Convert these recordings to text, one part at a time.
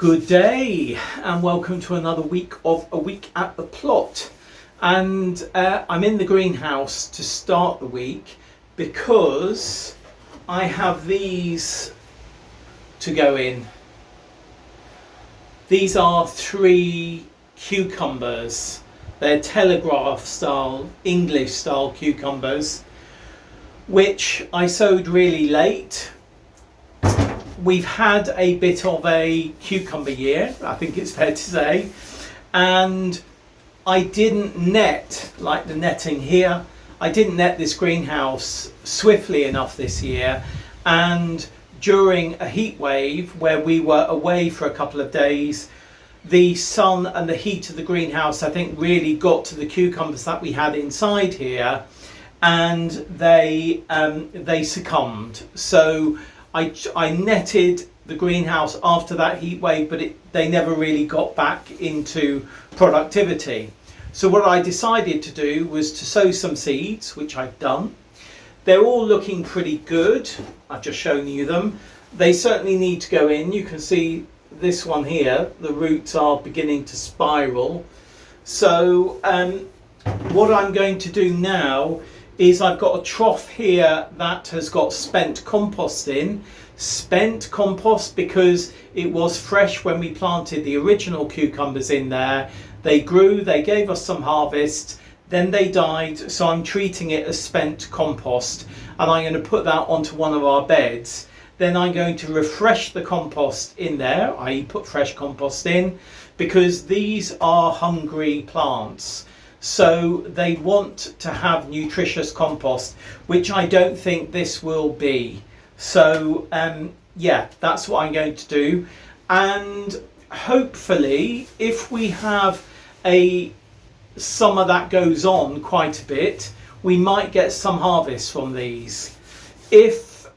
Good day and welcome to another week of A Week at the Plot. And I'm in the greenhouse to start the week because I have these to go in. These are 3 cucumbers. They're telegraph style, English style cucumbers, which I sowed really late. We've had a bit of a cucumber year, I think it's fair to say, and I didn't net, like the netting here, I didn't net this greenhouse swiftly enough this year, and during a heat wave where we were away for a couple of days, the sun and the heat of the greenhouse I think really got to the cucumbers that we had inside here, and they succumbed. So I netted the greenhouse after that heat wave, but they never really got back into productivity. So what I decided to do was to sow some seeds, which I've done. They're all looking pretty good. I've just shown you them. They certainly need to go in. You can see this one here, the roots are beginning to spiral. So what I'm going to do now is I've got a trough here that has got spent compost in. Spent compost because it was fresh when we planted the original cucumbers in there. They grew, they gave us some harvest, then they died, so I'm treating it as spent compost, and I'm going to put that onto one of our beds. Then I'm going to refresh the compost in there, i.e. put fresh compost in, because these are hungry plants. So they want to have nutritious compost, which I don't think this will be. So yeah, that's what I'm going to do. And hopefully, if we have a summer that goes on quite a bit, we might get some harvest from these. If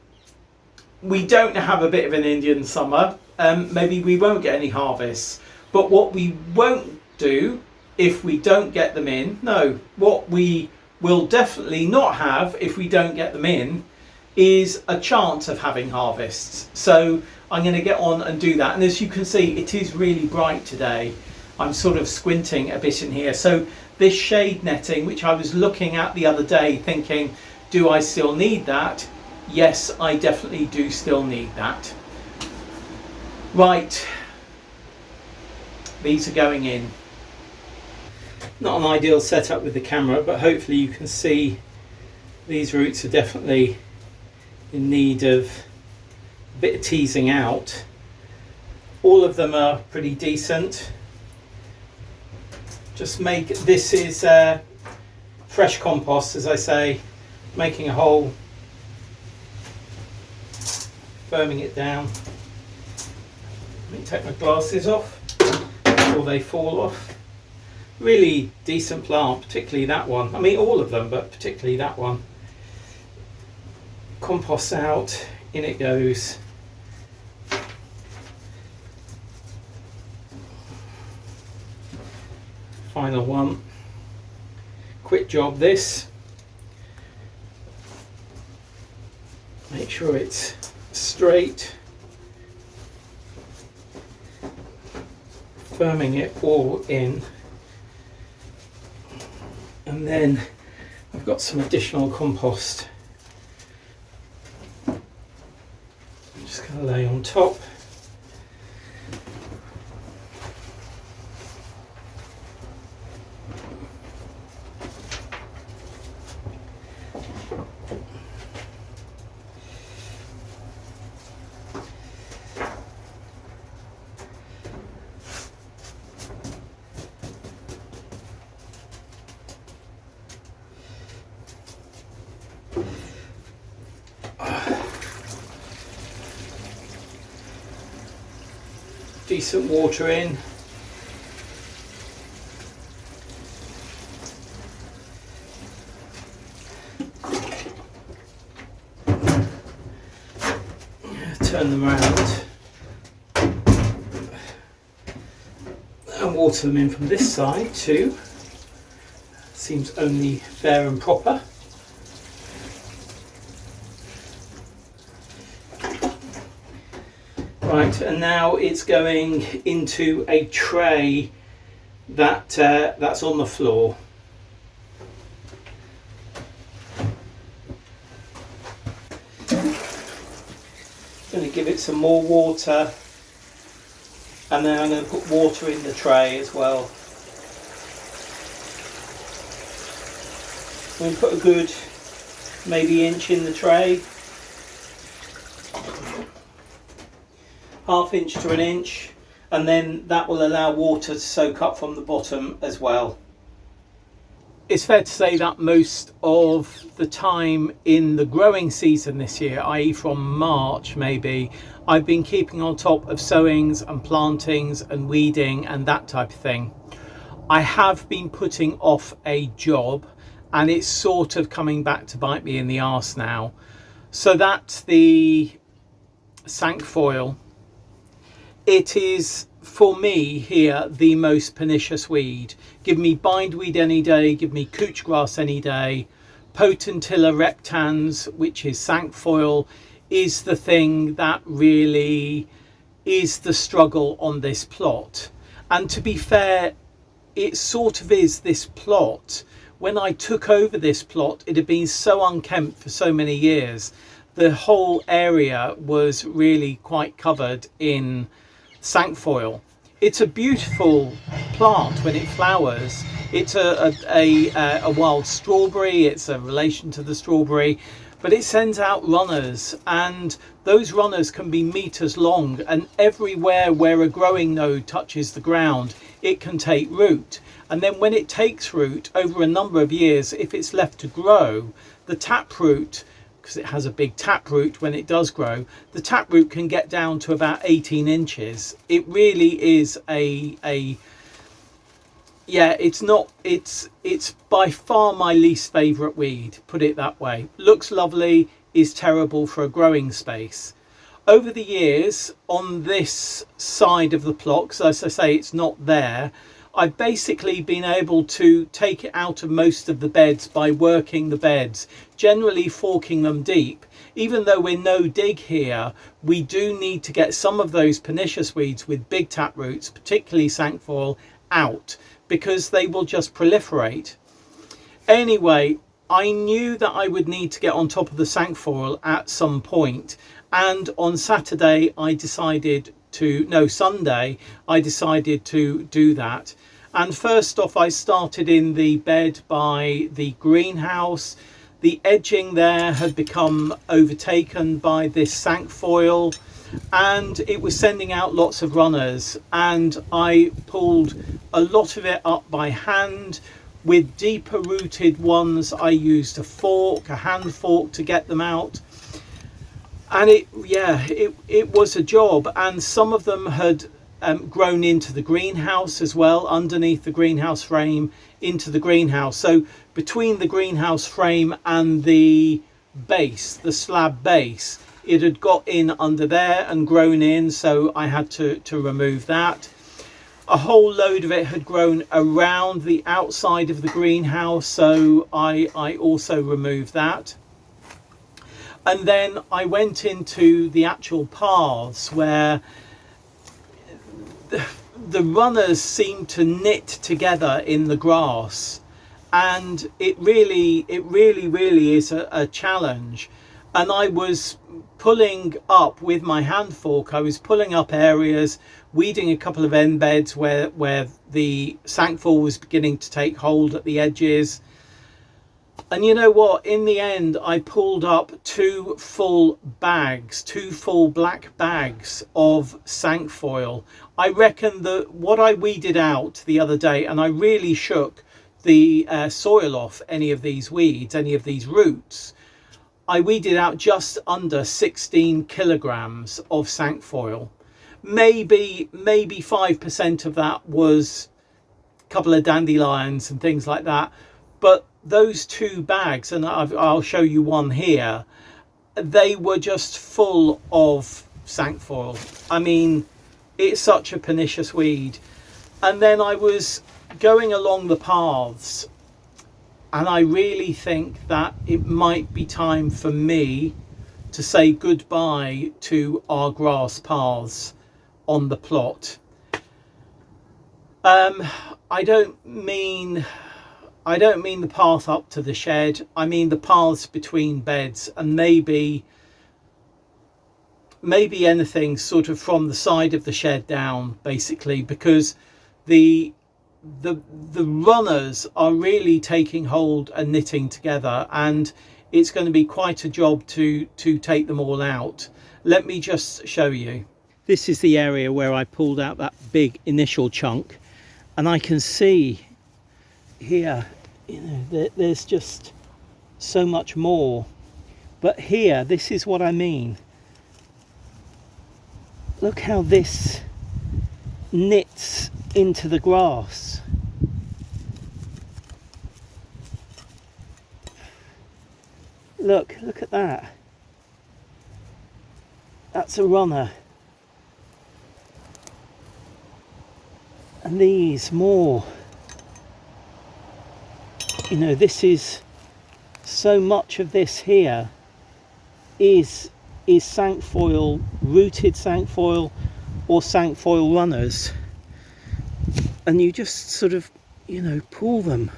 we don't have a bit of an Indian summer, maybe we won't get any harvests. But what we won't do, if we don't get them in, what we will definitely not have if we don't get them in is a chance of having harvests. So I'm going to get on and do that. And as you can see, it is really bright today. I'm sort of squinting a bit in here. So this shade netting, which I was looking at the other day thinking, do I still need that? Yes, I definitely do still need that. Right, these are going in. Not an ideal setup with the camera, but hopefully you can see these roots are definitely in need of a bit of teasing out. All of them are pretty decent. Just this is fresh compost, as I say, making a hole, firming it down. Let me take my glasses off before they fall off. Really decent plant, particularly that one. I mean all of them, but particularly that one. Compost out, in it goes. Final one. Quick job this. Make sure it's straight. Firming it all in. And then I've got some additional compost. I'm just going to lay on top. Decent water in. Turn them around and water them in from this side too. Seems only fair and proper. Right, Right, and now it's going into a tray that's on the floor. Going to give it some more water, and then I'm going to put water in the tray as well. I'm going to put a good maybe inch in the tray, half inch to an inch, and then that will allow water to soak up from the bottom as well. It's fair to say that most of the time in the growing season this year, i.e. from March maybe, I've been keeping on top of sowings and plantings and weeding and that type of thing. I have been putting off a job, and it's sort of coming back to bite me in the arse now. So that's the Cinquefoil. It is, for me here, the most pernicious weed. Give me bindweed any day, give me couch grass any day. Potentilla reptans, which is Cinquefoil, is the thing that really is the struggle on this plot. And to be fair, it sort of is this plot. When I took over this plot, it had been so unkempt for so many years. The whole area was really quite covered in Cinquefoil. It's a beautiful plant when it flowers. It's a wild strawberry. It's a relation to the strawberry, but it sends out runners, and those runners can be meters long, and everywhere where a growing node touches the ground, it can take root. And then when it takes root over a number of years, if it's left to grow, the taproot, because it has a big taproot when it does grow, the taproot can get down to about 18 inches. It really is it's by far my least favourite weed, put it that way. Looks lovely, is terrible for a growing space. Over the years, on this side of the plot, because as I say, it's not there, I've basically been able to take it out of most of the beds by working the beds, generally forking them deep. Even though we're no dig here, we do need to get some of those pernicious weeds with big taproots, particularly Cinquefoil, out, because they will just proliferate. Anyway, I knew that I would need to get on top of the Cinquefoil at some point, and on Sunday I decided to do that. And first off, I started in the bed by the greenhouse. The edging there had become overtaken by this Cinquefoil, and it was sending out lots of runners, and I pulled a lot of it up by hand. With deeper rooted ones, I used a hand fork to get them out. And it was a job, and some of them had grown into the greenhouse as well, underneath the greenhouse frame into the greenhouse. So between the greenhouse frame and the base, the slab base, it had got in under there and grown in, so I had to remove that. A whole load of it had grown around the outside of the greenhouse, so I also removed that. And then I went into the actual paths where the runners seemed to knit together in the grass, and it really is a challenge. And I was pulling up with my hand fork, I was pulling up areas, weeding a couple of end beds where the Cinquefoil was beginning to take hold at the edges. And you know what, in the end I pulled up two full black bags of Cinquefoil. I reckon that what I weeded out the other day, and I really shook the soil off any of these weeds, any of these roots, I weeded out just under 16 kilograms of Cinquefoil. Maybe 5% of that was a couple of dandelions and things like that, but those two bags, and I'll show you one here, they were just full of Cinquefoil. I mean, it's such a pernicious weed. And then I was going along the paths, and I really think that it might be time for me to say goodbye to our grass paths on the plot. I don't mean the path up to the shed. I mean the paths between beds, and maybe anything sort of from the side of the shed down, basically, because the runners are really taking hold and knitting together, and it's going to be quite a job to take them all out. Let me just show you. This is the area where I pulled out that big initial chunk, and I can see here, you know, there's just so much more. But here, this is what I mean. Look how this knits into the grass. Look at that. That's a runner. And these more. You know, this is so much of this here is Cinquefoil, rooted Cinquefoil or Cinquefoil runners, and you just sort of, you know, pull them.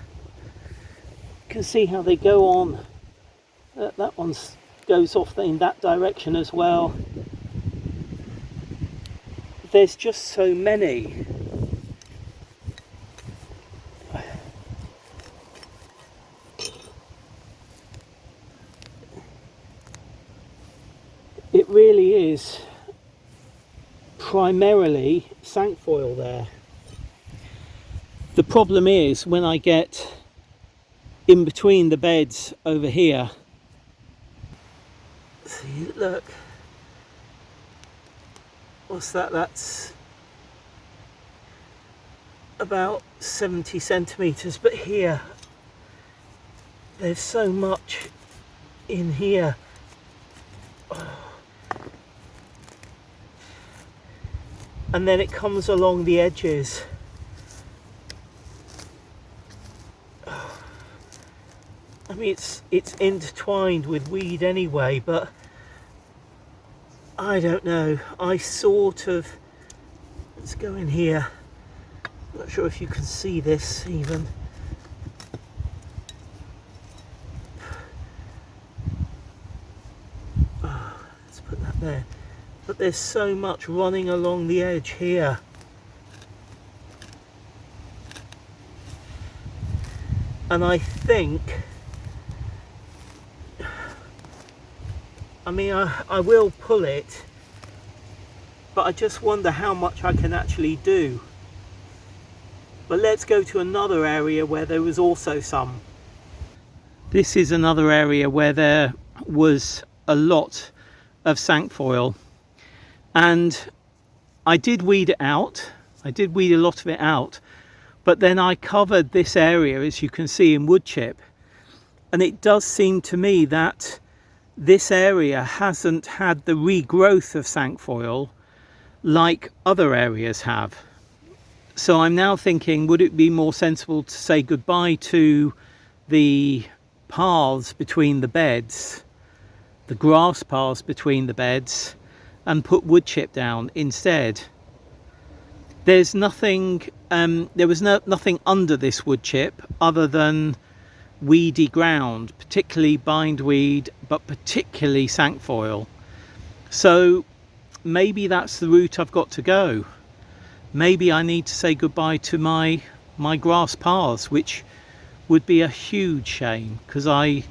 You can see how they go on. That one goes off in that direction as well. There's just so many. It really is primarily Cinquefoil there. The problem is when I get in between the beds over here. See, look. What's that? That's about 70 centimetres, but here there's so much in here. And then it comes along the edges. I mean, it's intertwined with weed anyway, but I don't know. I sort of, let's go in here. I'm not sure if you can see this even. Oh, let's put that there. But there's so much running along the edge here. And I think, I mean, I will pull it, but I just wonder how much I can actually do. But let's go to another area where there was also some. This is another area where there was a lot of Cinquefoil. And I did weed it out. I did weed a lot of it out. But then I covered this area, as you can see, in Woodchip. And it does seem to me that this area hasn't had the regrowth of Cinquefoil like other areas have. So I'm now thinking, would it be more sensible to say goodbye to the paths between the beds, the grass paths between the beds, and put Woodchip down instead? There's nothing, there was nothing under this Woodchip other than weedy ground, particularly bindweed, but particularly Cinquefoil. So maybe that's the route I've got to go. Maybe I need to say goodbye to my grass paths, which would be a huge shame, because I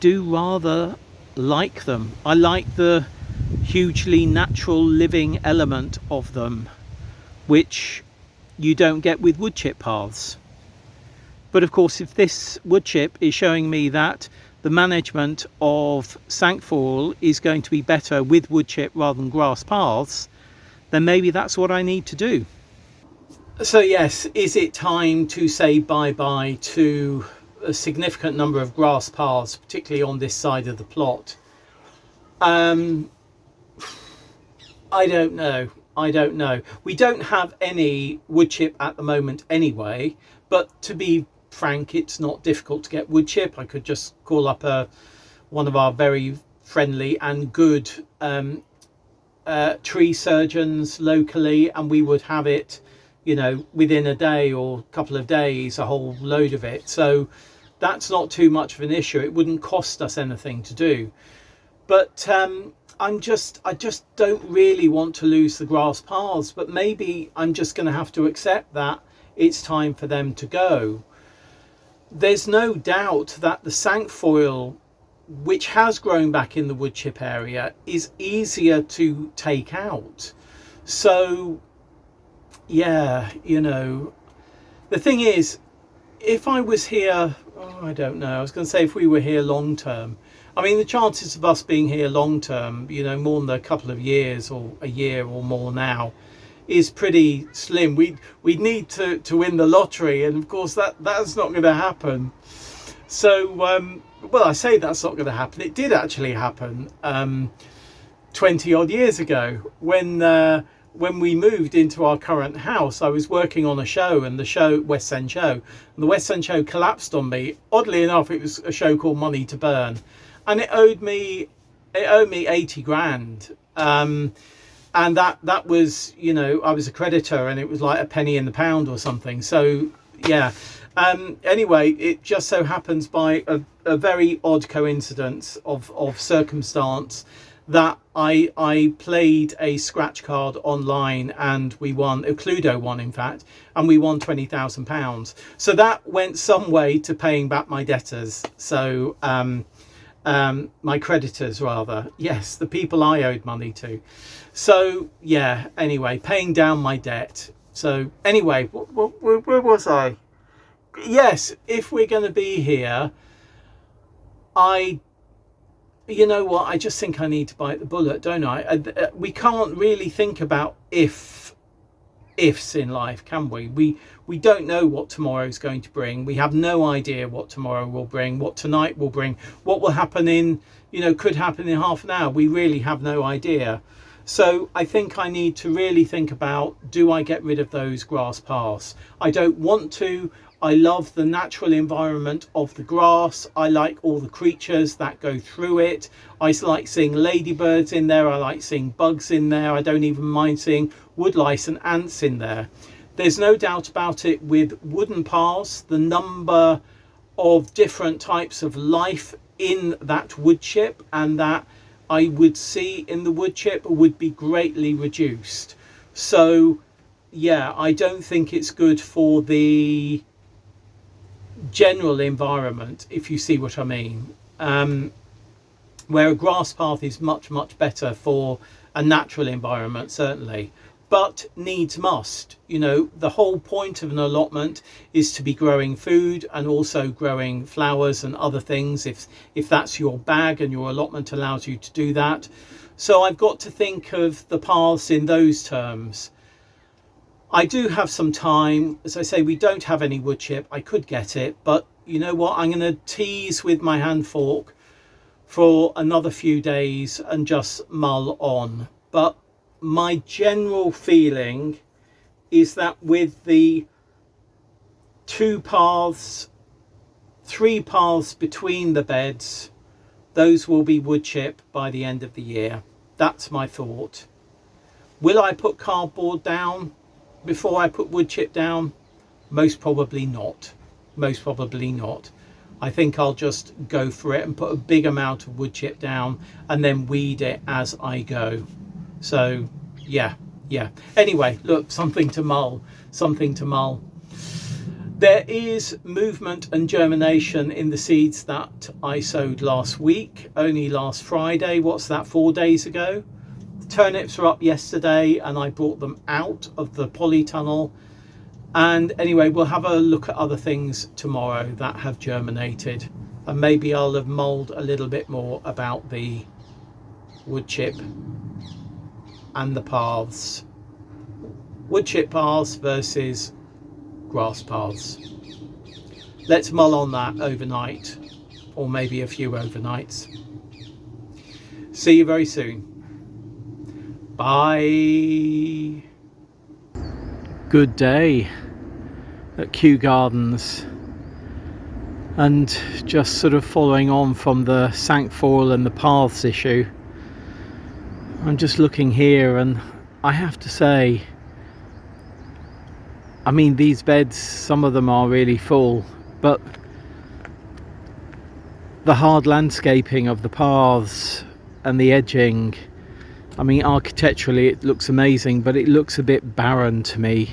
do rather like them. I like the hugely natural living element of them, which you don't get with Woodchip paths. But of course, if this Woodchip is showing me that the management of Cinquefoil is going to be better with Woodchip rather than grass paths, then maybe that's what I need to do. So yes, is it time to say bye-bye to a significant number of grass paths, particularly on this side of the plot? I don't know. We don't have any Woodchip at the moment anyway, but to be frank, it's not difficult to get Woodchip. I could just call up one of our very friendly and good tree surgeons locally, and we would have it, you know, within a day or a couple of days, a whole load of it. So that's not too much of an issue. It wouldn't cost us anything to do. But I just don't really want to lose the grass paths, but maybe I'm just going to have to accept that it's time for them to go. There's no doubt that the Cinquefoil, which has grown back in the Woodchip area, is easier to take out. So yeah, you know, the thing is, if I was here, I don't know, I was going to say if we were here long term, I mean, the chances of us being here long term, you know, more than a couple of years or a year or more now, is pretty slim. We'd need to win the lottery, and of course that's not going to happen. So well, I say that's not going to happen. It did actually happen 20 odd years ago when we moved into our current house. I was working on a show, and the show, West End Show, and the West End Show collapsed on me. Oddly enough, it was a show called Money to Burn, and it owed me 80 grand. And that was, you know, I was a creditor, and it was like a penny in the pound or something. So yeah. Anyway, it just so happens by a very odd coincidence of circumstance that I played a scratch card online, and we won, a Cluedo won in fact, and we won £20,000. So that went some way to paying back my debtors. So my creditors rather, yes, the people I owed money to. So yeah, anyway, paying down my debt. So anyway, where was I? Yes, if we're going to be here, you know what, I just think I need to bite the bullet, don't I? We can't really think about ifs in life, can we? We don't know what tomorrow's going to bring. We have no idea what tomorrow will bring, what tonight will bring, what will happen in, you know, could happen in half an hour. We really have no idea. So I think I need to really think about, do I get rid of those grass paths? I don't want to. I love the natural environment of the grass. I like all the creatures that go through it. I like seeing ladybirds in there. I like seeing bugs in there. I don't even mind seeing woodlice and ants in there. There's no doubt about it with wooden paths, the number of different types of life in that woodchip and that I would see in the woodchip would be greatly reduced. So yeah, I don't think it's good for the general environment, if you see what I mean. Where a grass path is much better for a natural environment, certainly, but needs must. You know, the whole point of an allotment is to be growing food and also growing flowers and other things, if that's your bag and your allotment allows you to do that. So I've got to think of the paths in those terms. I do have some time. As I say, we don't have any wood chip. I could get it, but you know what? I'm going to tease with my hand fork for another few days and just mull on. But my general feeling is that with the 2 paths, 3 paths between the beds, those will be wood chip by the end of the year. That's my thought. Will I put cardboard down before I put wood chip down? Most probably not. Most probably not. I think I'll just go for it and put a big amount of wood chip down and then weed it as I go. So yeah. Anyway, look, something to mull. There is movement and germination in the seeds that I sowed last week, only last Friday. What's that, 4 days ago? Turnips were up yesterday and I brought them out of the polytunnel. And anyway, we'll have a look at other things tomorrow that have germinated, and maybe I'll have mulled a little bit more about the wood chip and the paths. Wood chip paths versus grass paths. Let's mull on that overnight, or maybe a few overnights. See you very soon. Bye. Good day at Kew Gardens. And just sort of following on from the Cinquefoil and the paths issue, I'm just looking here, and I have to say, I mean, these beds, some of them are really full, but the hard landscaping of the paths and the edging, I mean, architecturally it looks amazing, but it looks a bit barren to me.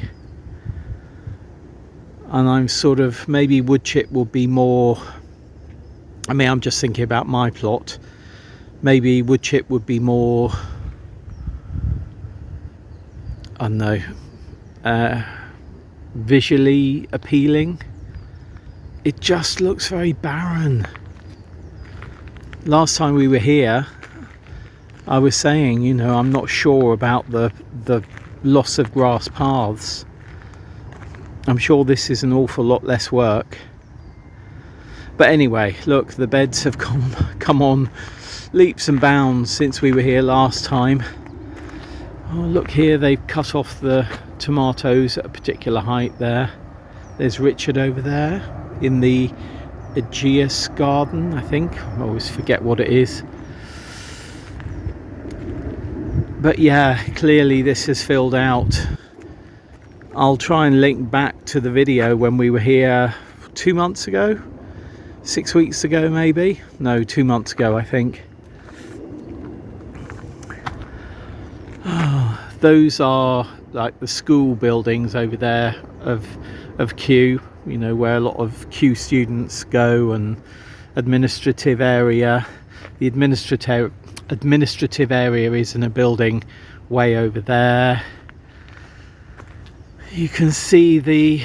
And I'm sort of, maybe Woodchip will be more, I mean, I'm just thinking about my plot, maybe Woodchip would be more, I don't know, visually appealing. It just looks very barren. Last time we were here, I was saying, you know, I'm not sure about the loss of grass paths. I'm sure this is an awful lot less work. But anyway, look, the beds have come on leaps and bounds since we were here last time. Oh, look here, they've cut off the tomatoes at a particular height there. There's Richard over there in the Kew Garden, I think. I always forget what it is. But yeah, clearly this is filled out. I'll try and link back to the video when we were here 2 months ago, 6 weeks ago maybe. No, 2 months ago I think. Oh, those are like the school buildings over there of Kew, you know, where a lot of Kew students go, and administrative area. The administrative area is in a building way over there. You can see the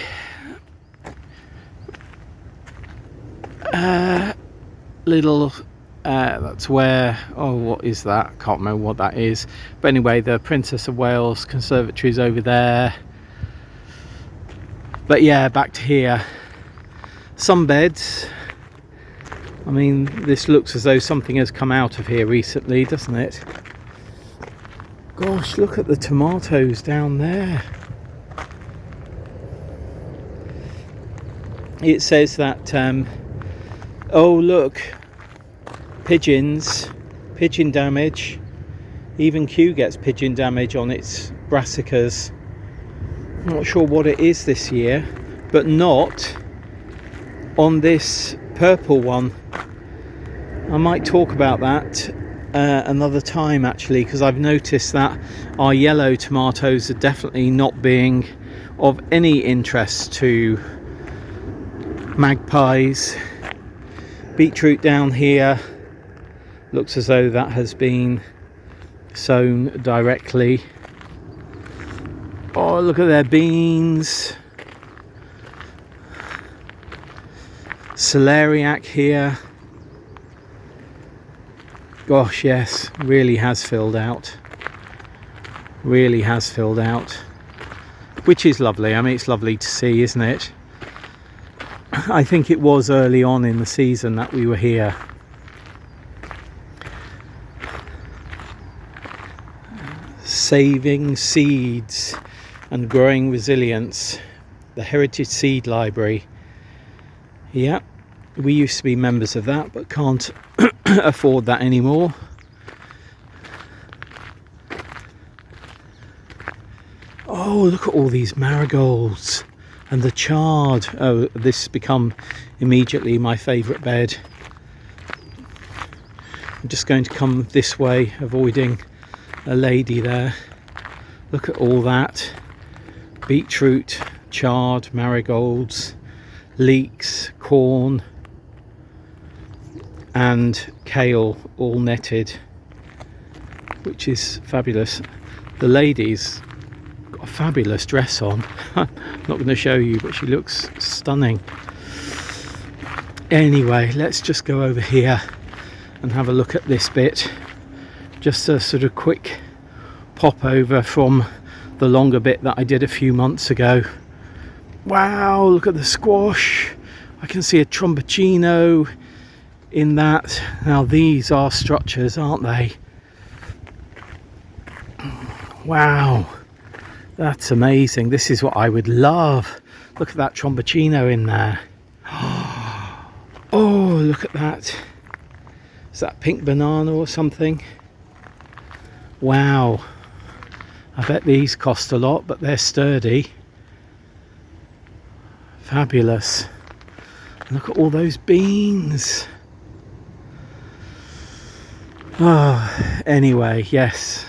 little that's where, oh, what is that? I can't remember what that is, but anyway, the Princess of Wales Conservatory is over there. But yeah, back to here. Some beds, I mean, this looks as though something has come out of here recently, doesn't it? Gosh, look at the tomatoes down there. It says that oh look, pigeon damage. Even Kew gets pigeon damage on its brassicas. Not sure what it is this year, but not on this purple one. I might talk about that another time actually, because I've noticed that our yellow tomatoes are definitely not being of any interest to magpies. Beetroot down here looks as though that has been sown directly. Oh, look at their beans. Celeriac here. Gosh, yes, really has filled out. Really has filled out. Which is lovely. I mean, it's lovely to see, isn't it? I think it was early on in the season that we were here. Saving seeds and growing resilience. The Heritage Seed Library. Yeah, we used to be members of that, but can't afford that anymore. Oh, look at all these marigolds. And the chard. Oh, this has become immediately my favourite bed. I'm just going to come this way, avoiding a lady there. Look at all that. Beetroot, chard, marigolds, leeks, corn and kale all netted, which is fabulous. The lady's got a fabulous dress on. I'm not going to show you, but she looks stunning. Anyway, let's just go over here and have a look at this bit. Just a sort of quick pop over from the longer bit that I did a few months ago. Wow, look at the squash. I can see a tromboncino in that. Now these are structures, aren't they? Wow, that's amazing. This is what I would love. Look at that tromboncino in there. Oh, look at that. Is that pink banana or something? Wow. I bet these cost a lot, but they're sturdy. Fabulous. Look at all those beans. Oh, anyway, yes.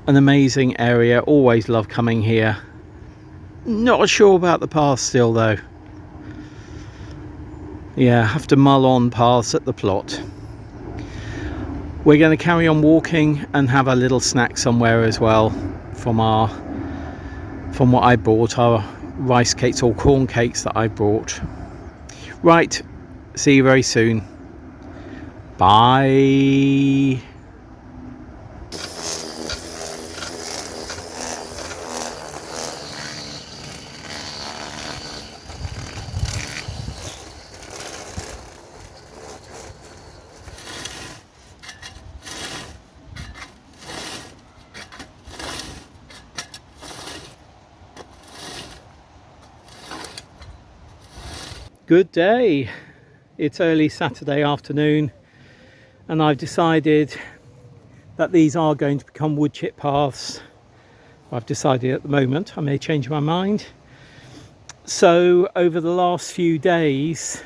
An amazing area. Always love coming here. Not sure about the path still though. Yeah, have to mull on paths at the plot. We're going to carry on walking and have a little snack somewhere as well from what I bought, our rice cakes or corn cakes that I brought. Right, see you very soon. Bye. Good day. It's early Saturday afternoon and I've decided that these are going to become woodchip paths. I've decided at the moment, I may change my mind. So over the last few days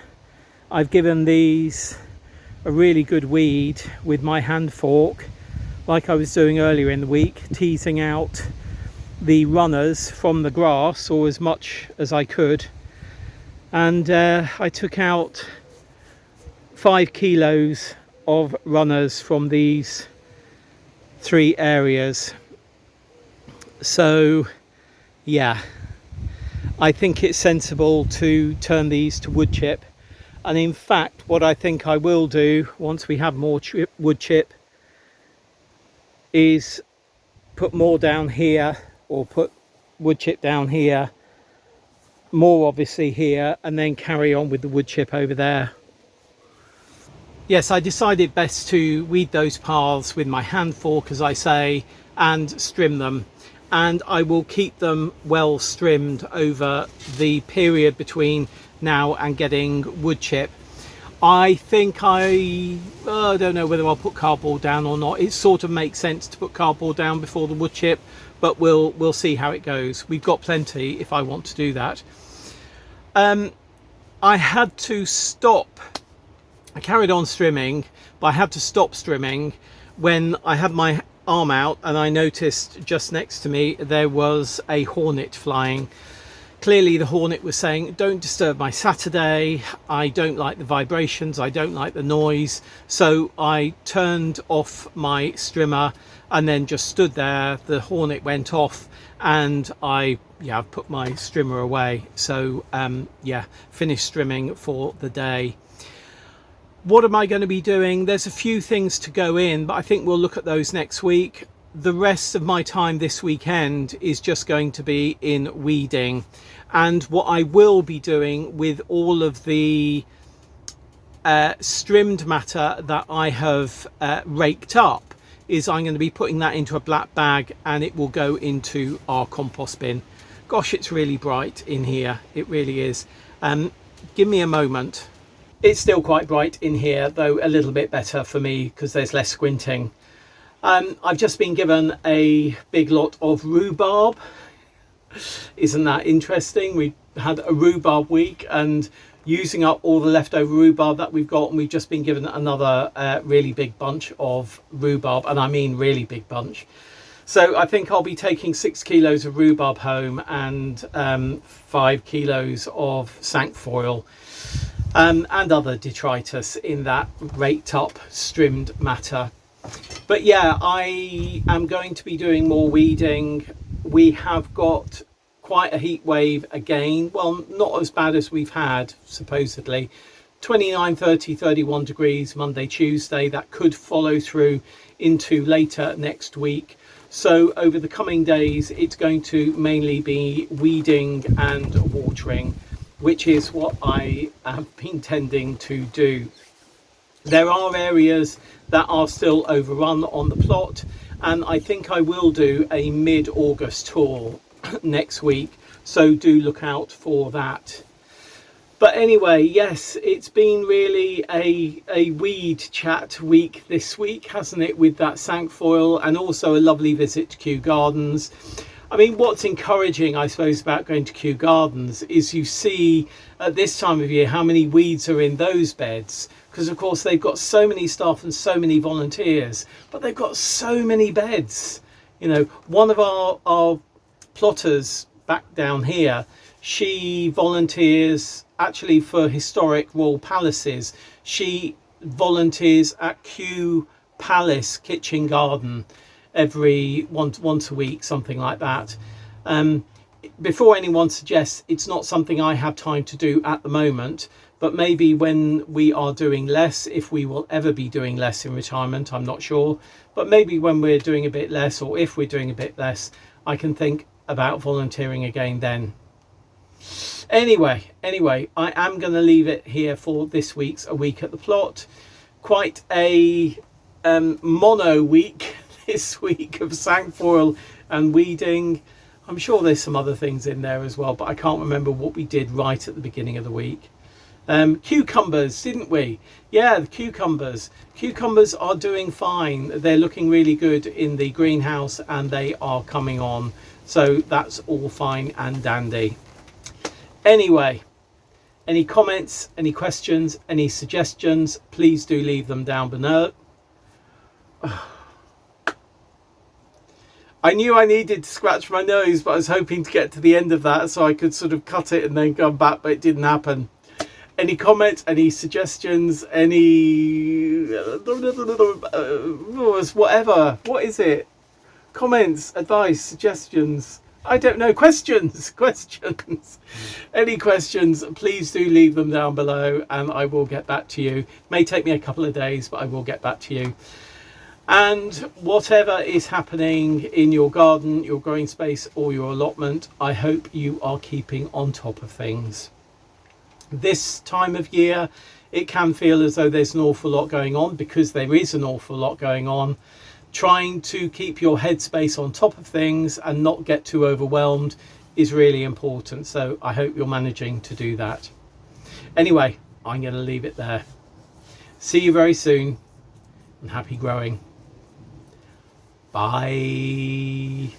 I've given these a really good weed with my hand fork, like I was doing earlier in the week, teasing out the runners from the grass, or as much as I could. And I took out 5 kilos of runners from these 3 areas. So yeah, I think it's sensible to turn these to woodchip. And in fact, what I think I will do once we have more woodchip is put more down here, or put woodchip down here, more obviously here, and then carry on with the woodchip over there. Yes, I decided best to weed those paths with my hand fork, as I say, and strim them, and I will keep them well strimmed over the period between now and getting woodchip. I think I don't know whether I'll put cardboard down or not. It sort of makes sense to put cardboard down before the woodchip, but we'll see how it goes. We've got plenty if I want to do that. I had to stop. I carried on strimming, but I had to stop strimming when I had my arm out and I noticed just next to me there was a hornet flying. Clearly the hornet was saying, don't disturb my Saturday, I don't like the vibrations, I don't like the noise. So I turned off my strimmer and then just stood there. The hornet went off and I've put my strimmer away. So finished strimming for the day. What am I going to be doing? There's a few things to go in, but I think we'll look at those next week. The rest of my time this weekend is just going to be in weeding. And what I will be doing with all of the strimmed matter that I have raked up is I'm going to be putting that into a black bag and it will go into our compost bin. Gosh, it's really bright in here. It really is. Give me a moment. It's still quite bright in here, though a little bit better for me because there's less squinting. I've just been given a big lot of rhubarb. Isn't that interesting? We had a rhubarb week and using up all the leftover rhubarb that we've got, and we've just been given another really big bunch of rhubarb, and I mean really big bunch. So I think I'll be taking 6 kilos of rhubarb home and 5 kilos of Cinquefoil and other detritus in that raked up strimmed matter. But yeah, I am going to be doing more weeding. We have got quite a heat wave again. Well, not as bad as we've had, supposedly. 29, 30, 31 degrees Monday, Tuesday. That could follow through into later next week. So over the coming days, it's going to mainly be weeding and watering, which is what I have been tending to do. There are areas that are still overrun on the plot, and I think I will do a mid-August tour next week, so do look out for that. But anyway, yes, it's been really a weed chat week this week, hasn't it, with that Cinquefoil, and also a lovely visit to Kew Gardens. I mean, what's encouraging, I suppose, about going to Kew Gardens is you see at this time of year how many weeds are in those beds, because of course they've got so many staff and so many volunteers, but they've got so many beds. You know, one of our plotters back down here, she volunteers actually for historic royal palaces. She volunteers at Kew Palace kitchen garden every once a week, something like that. Before anyone suggests, it's not something I have time to do at the moment, but maybe when we are doing less, if we will ever be doing less in retirement, I'm not sure, but maybe when we're doing a bit less, or if we're doing a bit less, I can think about volunteering again then. Anyway, I am going to leave it here for this week's A Week at the Plot. Quite a mono week this week of Cinquefoil and weeding. I'm sure there's some other things in there as well, but I can't remember what we did right at the beginning of the week. Cucumbers, didn't we? Yeah, the cucumbers are doing fine. They're looking really good in the greenhouse and they are coming on, so that's all fine and dandy. Anyway, any comments, any questions, any suggestions, please do leave them down below. I knew I needed to scratch my nose, but I was hoping to get to the end of that so I could sort of cut it and then come back, but it didn't happen. Any comments, any suggestions, any whatever, what is it? Comments, advice, suggestions, I don't know, questions. Any questions, please do leave them down below and I will get back to you. It may take me a couple of days, but I will get back to you. And whatever is happening in your garden, your growing space or your allotment, I hope you are keeping on top of things. This time of year, it can feel as though there's an awful lot going on, because there is an awful lot going on. Trying to keep your headspace on top of things and not get too overwhelmed is really important. So I hope you're managing to do that. Anyway, I'm going to leave it there. See you very soon and happy growing. Bye.